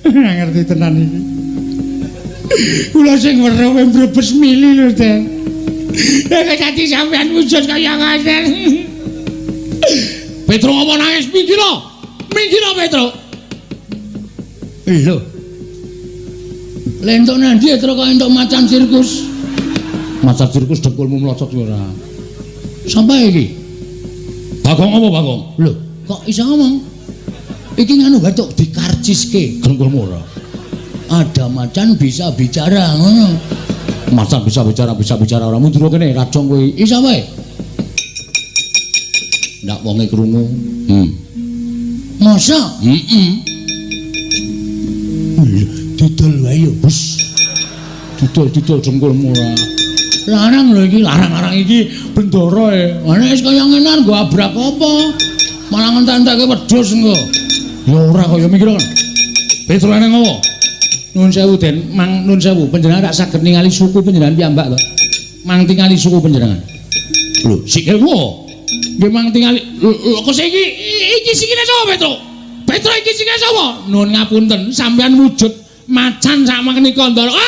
Ngerti tenan iki. Kula sing weruh mbrebes mili lho, Den. Nek dadi sampean wujud kaya ngaten. Petro apa nangis mikira? Mikira Petro. Lho. Lentuk nandi terus kok entuk macan sirkus. Macan sirkus dengkulmu mlocot ora. Sampai iki. Bagong apa Bagong? Lho, kok iso ngomong? Iki nganu batuk dikarciske dengkulmu ora. Ada macan bisa bicara ngono. Macan bisa bicara ora mundur kene kacung kowe. Iso wae. Ndak wonge krungu. Masa? Didol wae yo, Bos. Didol dengkulmu ora. Larang lho iki, larang-larang iki bendara e. Ana wis kaya ngene nggo abrak apa? Malah ngentek-enteke wedhus engko. Ya ora kaya mikir kan. Petrone ngopo? Nuwun sewu Den, Mang nuwun sewu, panjenengan rak saged ningali suku panjenengan piyambak to. Mang tingali suku panjenengan. Lho, sikilmu. Nggih mang tingali. Lho kok iki sikile sapa Petro? Petro iki sikile sapa? Nuwun ngapunten, sampean wujud macan sak menika ndara.